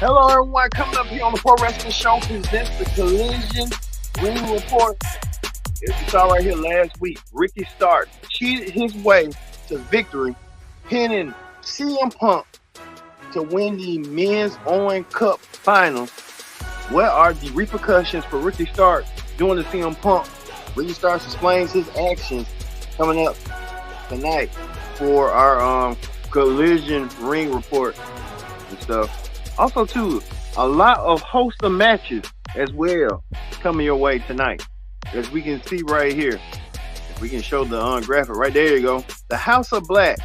Hello, everyone. Coming up here on the Pro Wrestling Show presents the Collision Ring Report. As you saw right here last week, Ricky Starks cheated his way to victory, pinning CM Punk to win the Men's Owen Cup final. What are the repercussions for Ricky Starks doing the CM Punk? Ricky Starks explains his actions coming up tonight for our Collision Ring Report and stuff. Also, too, a lot of wholesome matches as well coming your way tonight. As we can see right here, if we can show the graphic right there, you go. The House of Black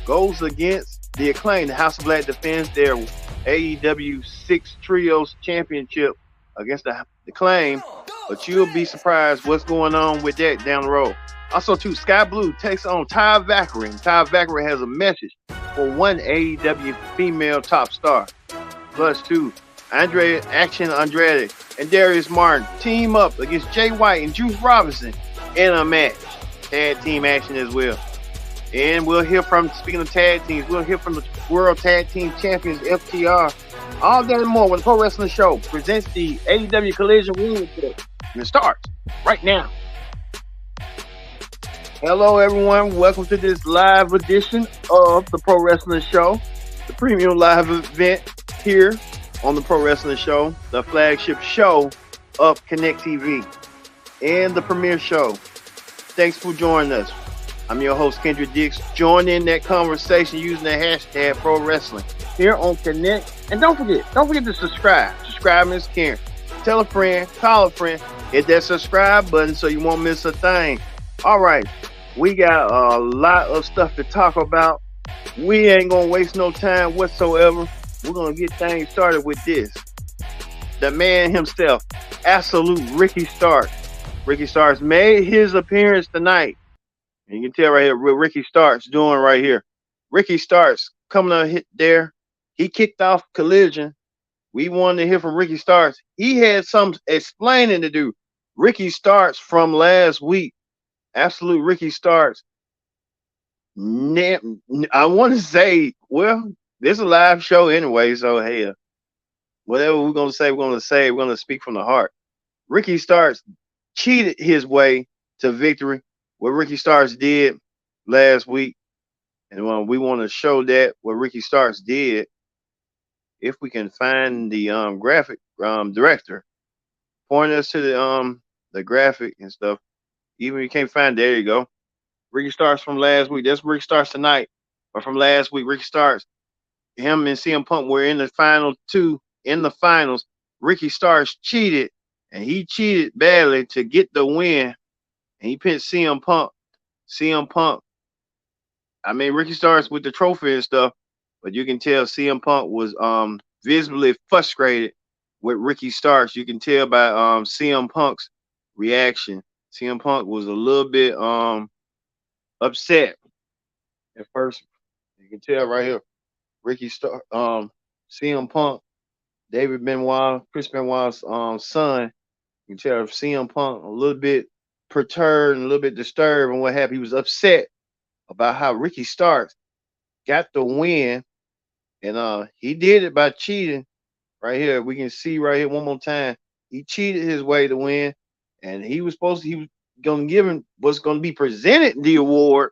goes against the Acclaim. The House of Black defends their AEW 6 Trios Championship against the Acclaim, but you'll be surprised what's going on with that down the road. Also, too, Sky Blue takes on Ty Valkyrie. Ty Valkyrie has a message for one AEW female top star. Plus, too, Action Andrade and Darius Martin team up against Jay White and Juice Robinson in a match. Tag team action as well. And we'll hear from, speaking of tag teams, we'll hear from the World Tag Team Champions, FTR. All that and more when the Pro Wrestling Show presents the AEW Collision Ring Report. And it starts right now. Hello, everyone. Welcome to this live edition of the Pro Wrestling Show, the premium live event here on the Pro Wrestling Show, the flagship show of Connect TV and the premiere show. Thanks for joining us. I'm your host, Kendra Dix. Join in that conversation using the hashtag Pro Wrestling here on Connect. And don't forget to subscribe. Subscribe is caring. Tell a friend, call a friend, hit that subscribe button so you won't miss a thing. All right, we got a lot of stuff to talk about. We ain't gonna waste no time whatsoever. We're going to get things started with this. The man himself, absolute Ricky Starks. Ricky Starks made his appearance tonight. And you can tell right here what Ricky Starks doing right here. Ricky Starks coming up hit there. He kicked off Collision. We wanted to hear from Ricky Starks. He had some explaining to do. Ricky Starks from last week. Absolute Ricky Starks. I want to say, well, this is a live show anyway, so hey, whatever we're going to say, we're going to speak from the heart. Ricky Starks cheated his way to victory, what Ricky Starks did last week. And we want to show that, what Ricky Starks did, if we can find the graphic director, point us to the graphic and stuff. Even if you can't find it, there you go. Ricky Starks from last week. That's Ricky Starks tonight. But from last week, Ricky Starks. Him and CM Punk were in the final two. In the finals, Ricky Starks cheated, and he cheated badly to get the win. And he pinned CM Punk. I mean, Ricky Starks with the trophy and stuff, but you can tell CM Punk was visibly frustrated with Ricky Starks. You can tell by CM Punk's reaction. CM Punk was a little bit upset at first. You can tell right here. Ricky CM Punk, David Benoit, Chris Benoit's son. You can tell CM Punk a little bit perturbed and a little bit disturbed and what happened. He was upset about how Ricky Starks got the win, and he did it by cheating. Right here, we can see right here one more time. He cheated his way to win, and he was going to give him what's going to be presented the award,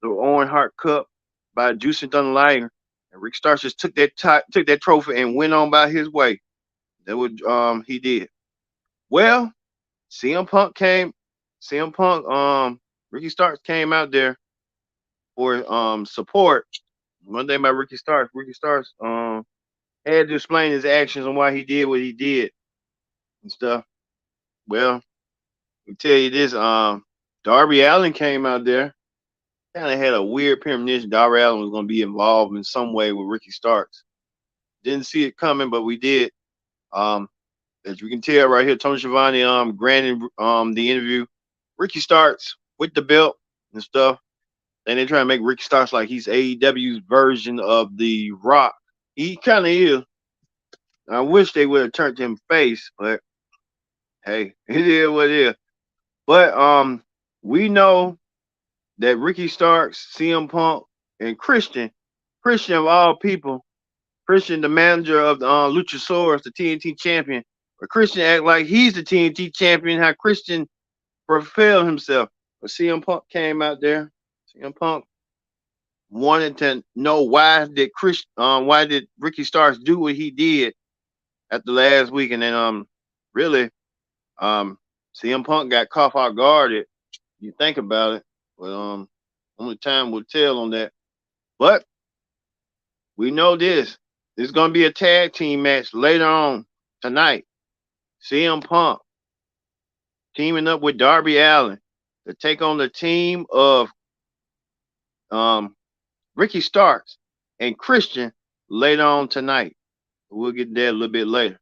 the Owen Hart Cup, by Juice and Thunder Liger, and Rick Starks just took that trophy and went on by his way. That what he did. Well, Ricky Starks came out there for support. One day by Ricky Starks. Ricky Starks had to explain his actions and why he did what he did and stuff. Well, I tell you this, Darby Allin came out there. Kind of had a weird premonition. Darby Allin was going to be involved in some way with Ricky Starks. Didn't see it coming, but we did. As you can tell right here, Tony Schiavone granted the interview. Ricky Starks with the belt and stuff. And they're trying to make Ricky Starks like he's AEW's version of The Rock. He kind of is. I wish they would have turned him face, but hey, it is what it is. But we know that Ricky Starks, CM Punk, and Christian of all people, Christian, the manager of the Luchasaurus, the TNT champion. But Christian act like he's the TNT champion. How Christian propelled himself. But CM Punk came out there. CM Punk wanted to know why did Ricky Starks do what he did at the last week, and then really um CM Punk got caught off guard. It you think about it, but only time will tell on that. But we know this. There's gonna be a tag team match later on tonight. CM Punk teaming up with Darby Allin to take on the team of um Ricky Starks and Christian later on tonight. We'll get there a little bit later.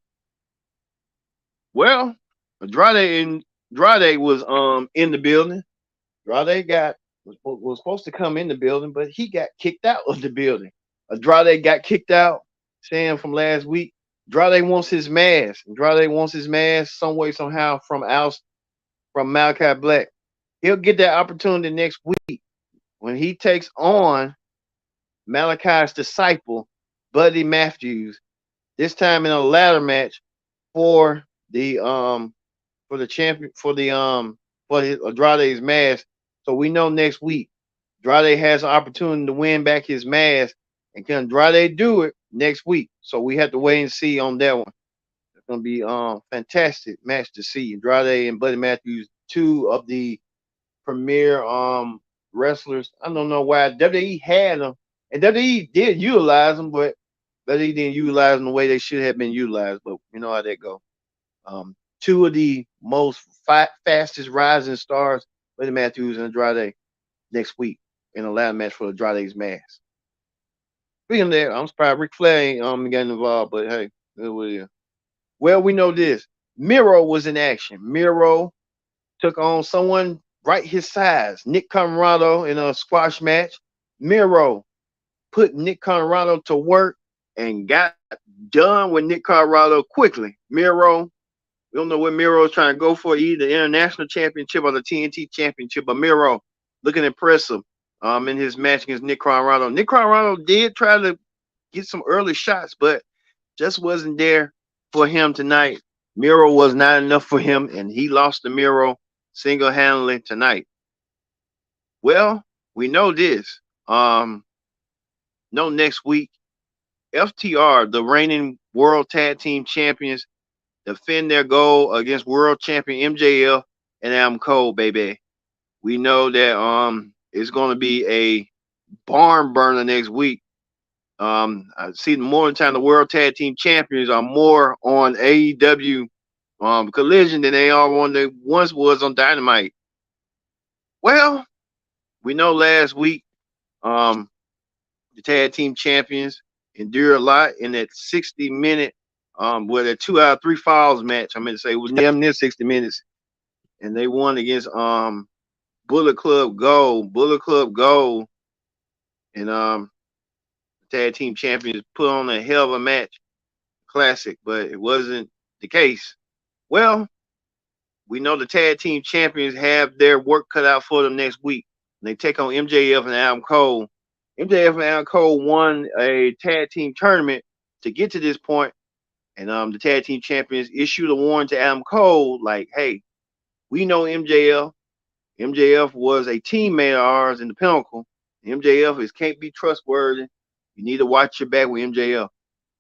Well, Andrade was in the building. Andrade was supposed to come in the building, but he got kicked out of the building. Andrade got kicked out, saying from last week. Andrade wants his mask. Andrade wants his mask some way, somehow from Malachi Black. He'll get that opportunity next week when he takes on Malachi's disciple, Buddy Matthews, this time in a ladder match for the champion for his Andrade's mask. So we know next week Andrade has an opportunity to win back his mask, and can Andrade do it next week? So we have to wait and see on that one. It's gonna be fantastic match to see. Andrade and Buddy Matthews, two of the premier wrestlers. I don't know why WWE had them, and WWE did utilize them, but WWE didn't utilize them the way they should have been utilized. But you know how that go. Two of the most fastest rising stars, Buddy Matthews and Andrade, next week in a ladder match for Andrade's mask. Speaking of that, I'm surprised Ric Flair ain't getting involved, but hey, that's what it is. Well, we know this. Miro was in action. Miro took on someone right his size, Nick Comoroto, in a squash match. Miro put Nick Comoroto to work and got done with Nick Comoroto quickly. Miro, we don't know what Miro is trying to go for, either the international championship or the TNT championship, but Miro looking impressive in his match against Nick Comoroto. Nick Comoroto did try to get some early shots, but just wasn't there for him tonight. Miro was not enough for him, and he lost to Miro single-handedly tonight. Well, we know this. No, next week, FTR, the reigning World Tag Team Champions, defend their goal against World Champion MJF and Adam Cole, baby. We know that it's going to be a barn burner next week. I see more than time the World Tag Team Champions are more on AEW Collision than they are on the once was on Dynamite. Well, we know last week the Tag Team Champions endured a lot in that 60-minute with a 2 out of 3 falls match. I meant to say it was damn near 60 minutes, and they won against Bullet Club Gold. Bullet Club Gold and the Tag Team Champions put on a hell of a match, classic, but it wasn't the case. Well, we know the Tag Team Champions have their work cut out for them next week. They take on MJF and Adam Cole. MJF and Adam Cole won a tag team tournament to get to this point, and the Tag Team Champions issued a warning to Adam Cole, like, hey, we know MJF. MJF was a teammate of ours in the Pinnacle. MJF can't be trustworthy. You need to watch your back with MJF.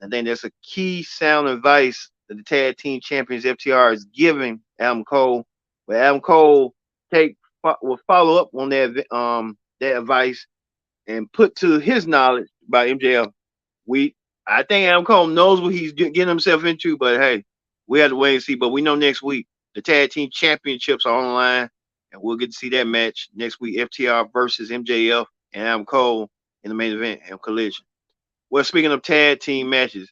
I think that's a key sound advice that the Tag Team Champions FTR is giving Adam Cole. But Adam Cole will follow up on that advice and put to his knowledge by MJF. I think Adam Cole knows what he's getting himself into, but hey, we have to wait and see. But we know next week the Tag Team Championships are on the line, and we'll get to see that match next week. FTR versus MJF and Adam Cole in the main event and Collision. Well, speaking of tag team matches,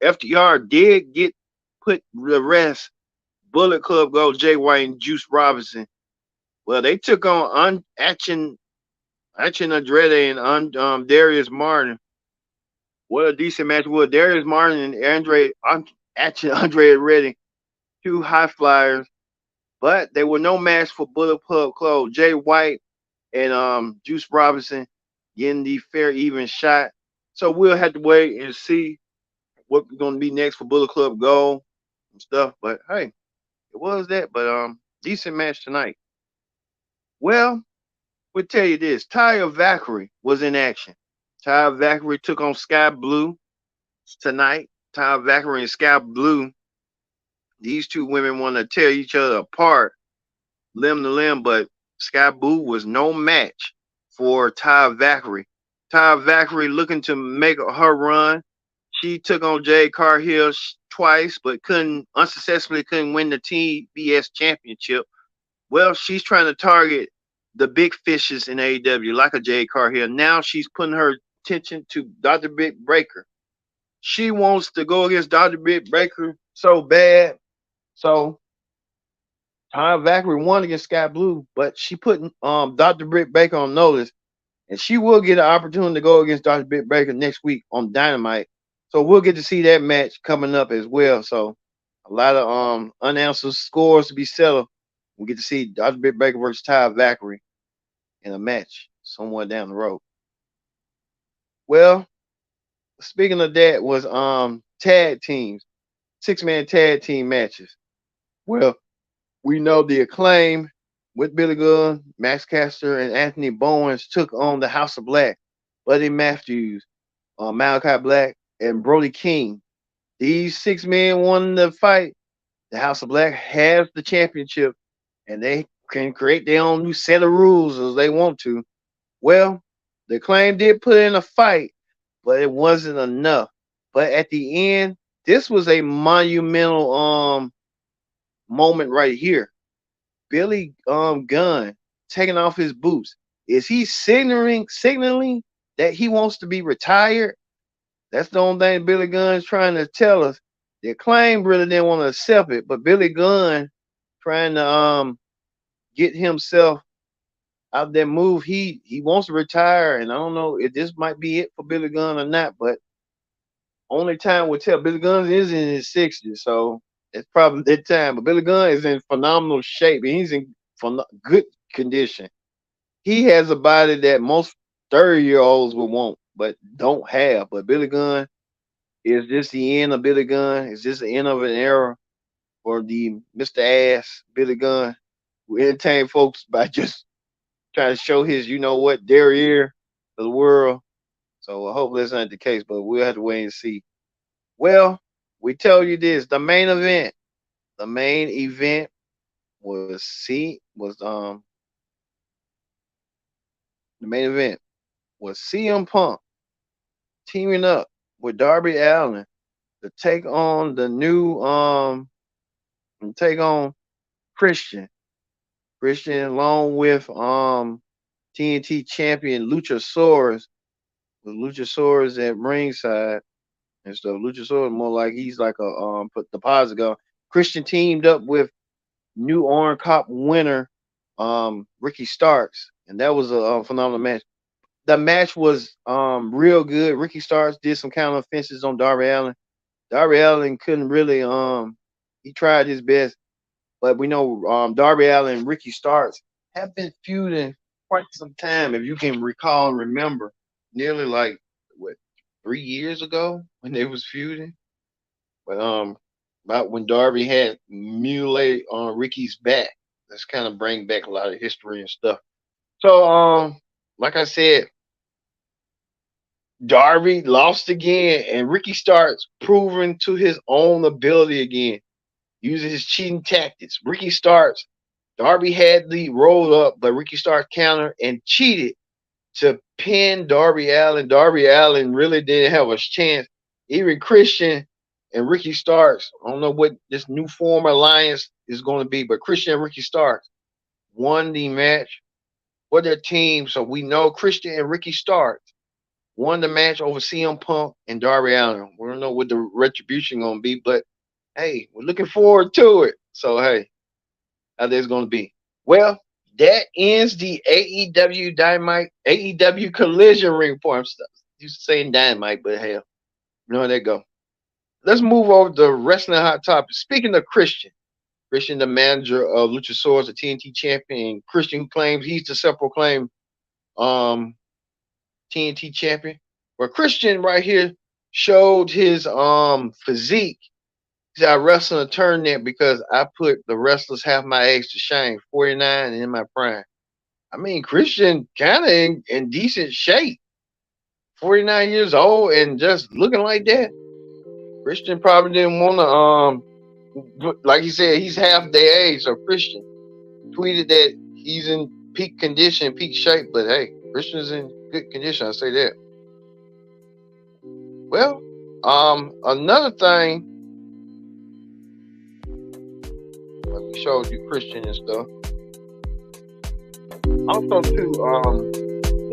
FTR did get put the rest. Bullet Club Gold, Jay White and Juice Robinson. Well, they took on Action Andrade and Darius Martin. What a decent match was. Darius Martin and Action Andrade, two high flyers, but they were no match for Bullet Club Gold. Jay White and Juice Robinson getting the fair even shot. So we'll have to wait and see what's going to be next for Bullet Club Go and stuff. But hey, it was that. But decent match tonight. Well, we'll tell you this: Taya Valkyrie was in action. Taya Valkyrie took on Sky Blue tonight. Taya Valkyrie and Sky Blue. These two women want to tear each other apart, limb to limb. But Sky Blue was no match for Taya Valkyrie. Taya Valkyrie looking to make her run. She took on Jade Cargill twice, but couldn't win the TBS championship. Well, she's trying to target the big fishes in AEW, like a Jade Cargill. Now she's putting her attention to Dr. Britt Baker. She wants to go against Dr. Britt Baker so bad. So Ty Valkyrie won against Sky Blue, but she put Dr. Britt Baker on notice, and she will get an opportunity to go against Dr. Britt Baker next week on Dynamite. So we'll get to see that match coming up as well. So a lot of unanswered scores to be settled. We get to see Dr. Britt Baker versus Ty Valkyrie in a match somewhere down the road. Well, speaking of that, was tag teams, 6-man tag team matches. Well, we know the Acclaim with Billy Gunn, Max Caster, and Anthony Bowens took on the House of Black, Buddy Matthews, Malachi Black, and Brody King. These 6 men won the fight. The House of Black has the championship, and they can create their own new set of rules as they want to. Well, the Acclaim did put in a fight, but it wasn't enough. But at the end, this was a monumental moment right here. Billy Gunn taking off his boots. Is he signaling that he wants to be retired? That's the only thing Billy Gunn's trying to tell us. The Acclaim really didn't want to accept it, but Billy Gunn trying to get himself out that move. He wants to retire, and I don't know if this might be it for Billy Gunn or not, but only time will tell. Billy Gunn is in his 60s, so it's probably that time. But Billy Gunn is in phenomenal shape, and he's in good condition. He has a body that most 30-year-olds would want, but don't have. But Billy Gunn, is this the end of Billy Gunn? Is this the end of an era for the Mr. Ass Billy Gunn, who entertain folks by just trying to show his, derriere to the world? So I hope that's not the case, but we'll have to wait and see. Well, we tell you this: the main event the main event was CM Punk teaming up with Darby Allin to take on the new take on Christian. Christian along with TNT champion Luchasaurus, with Luchasaurus at ringside and stuff. Luchasaurus more like he's like a put the positive. Christian teamed up with new Orange Cup winner Ricky Starks, and that was a phenomenal match. The match was real good. Ricky Starks did some counter offenses on Darby Allin. Darby Allin couldn't really he tried his best, but we know Darby Allin and Ricky Starks have been feuding quite some time. If you can recall and remember, nearly like what 3 years ago when they was feuding. But about when Darby had mutilated on Ricky's back. Let's kind of bring back a lot of history and stuff. So like I said, Darby lost again, and Ricky starts proving to his own ability again, using his cheating tactics. Ricky starts. Darby had the roll up, but Ricky starts counter and cheated to pin Darby Allin. Darby Allin really didn't have a chance. Even Christian and Ricky Starks, I don't know what this new form alliance is going to be, but Christian and Ricky Starks won the match for their team. So we know Christian and Ricky Starks won the match over CM Punk and Darby Allin. We don't know what the retribution going to be, but hey, we're looking forward to it. So hey, how that's going to be. Well, that ends the AEW Dynamite, AEW Collision Ring report. I'm used to saying Dynamite, but hell, you know how that go. Let's move over to Wrestling Hot Topic. Speaking of Christian, the manager of Luchasaurus, the TNT champion, and Christian who claims he's the self-proclaimed TNT champion. Well, Christian right here showed his physique. He said, I wrestled and turned that because I put the wrestlers half my age to shame, 49 and in my prime. I mean, Christian kind of in decent shape, 49 years old and just looking like that. Christian probably didn't want to, like he said, he's half their age. So Christian tweeted that he's in peak condition, peak shape. But hey, Christian's in good condition. I say that. Well, another thing, like we showed you Christian and stuff. Also, too,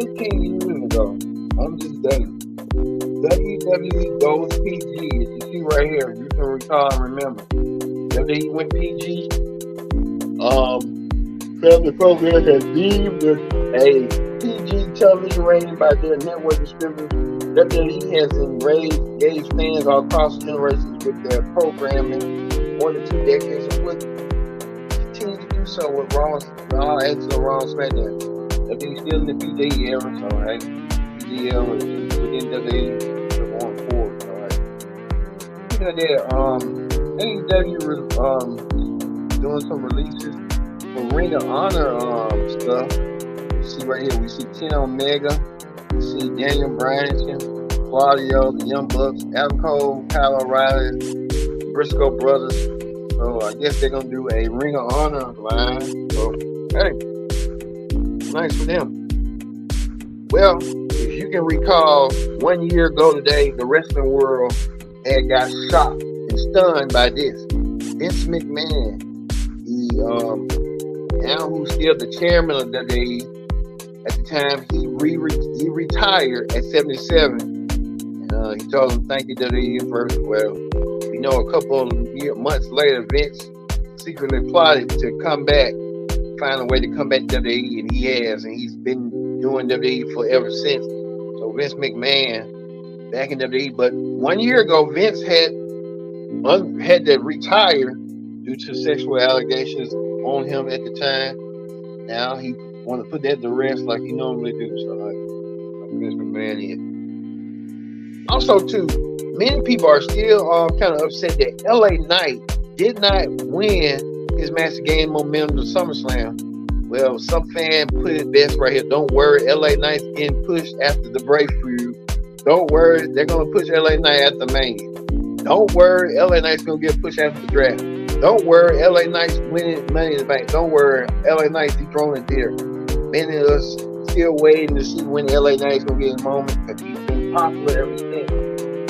15 years ago, on this day, WWE goes PG. As you see right here, you can recall and remember. WWE went PG. Family Program has deemed it a PG television rating by their network distributors. WWE has engaged fans all across generations with their programming more than 2 decades and will continue to do so with Raw, actually Raw SmackDown. WWE still in the PG era, so hey, PG era within WWE going forward. So hey, speaking of that, AEW was doing some releases for Ring of Honor stuff. You see right here, we see Ken Omega, we see Daniel Bryan, Claudio, the Young Bucks, Adam Cole, Kyle O'Reilly, Briscoe Brothers. So I guess they're gonna do a Ring of Honor line. So hey, nice for them. Well, if you can recall, 1 year ago today, the wrestling world had got shocked and stunned by this. Vince McMahon, now who's still the chairman of WWE, at the time he retired at 77, and he told him thank you WWE first. Well, we know a couple of months later, Vince secretly plotted to come back, find a way to come back to WWE, and he has, and he's been doing WWE forever since. So Vince McMahon back in WWE, but 1 year ago Vince had to retire due to sexual allegations on him at the time. Now he want to put that to rest like he normally do. So like Vince McMahon is. Also, too, many people are still kind of upset that LA Knight did not win his match to gain momentum to SummerSlam. Well, some fan put it best right here. Don't worry, LA Knight's getting pushed after the breakthrough. Don't worry, they're going to push LA Knight at the main. Don't worry, LA Knight's going to get pushed after the draft. Don't worry, LA Knight's winning Money in the Bank. Don't worry, LA Knight's dethroning there. Many of us still waiting to see when LA Knight's going to get his moment because he's been popular ever since.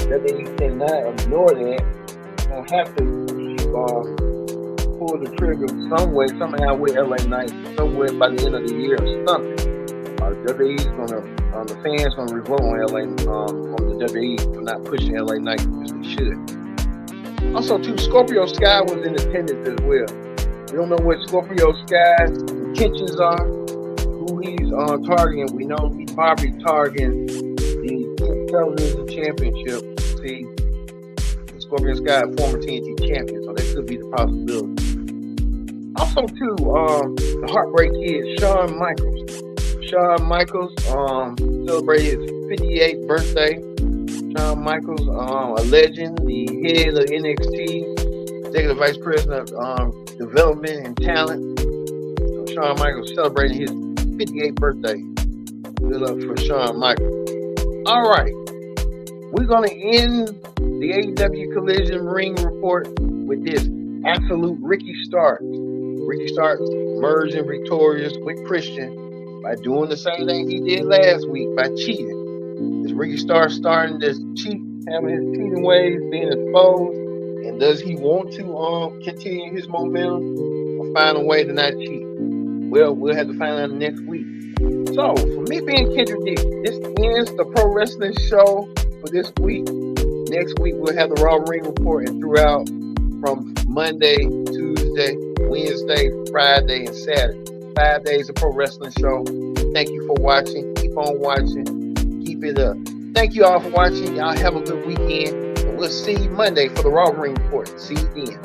That means you cannot ignore that. You're going to have to pull the trigger some way, somehow with LA Knight, somewhere by the end of the year or something. WWE's the fans gonna revolt on LA, on the WWE for not pushing LA Knight as they should. Also, too, Scorpio Sky was in attendance as well. We don't know what Scorpio Sky's intentions are, who he's targeting. We know he's probably targeting the television championship. See, Scorpio Sky, former TNT champion, so that could be the possibility. Also, too, the Heartbreak Kid, Shawn Michaels. Shawn Michaels celebrated his 58th birthday. Shawn Michaels, a legend, the head of NXT, executive vice president of development and talent. So Shawn Michaels celebrating his 58th birthday. Good luck for Shawn Michaels. All right, we're gonna end the AEW Collision Ring Report with this absolute Ricky Starks. Ricky Starks merging victorious with Christian by doing the same thing he did last week, by cheating. Is Ricky Starks starting to cheat, having his cheating ways being exposed? And does he want to continue his momentum or find a way to not cheat? Well, we'll have to find out next week. So, for me being Kendrick Dick, this ends the pro wrestling show for this week. Next week, we'll have the Raw Ring Report and throughout from Monday, Tuesday, Wednesday, Friday, and Saturday. 5 days of pro wrestling show. Thank you for watching. Keep on watching. Keep it up. Thank you all for watching. Y'all have a good weekend. And we'll see you Monday for the Raw Ring Report. See you then.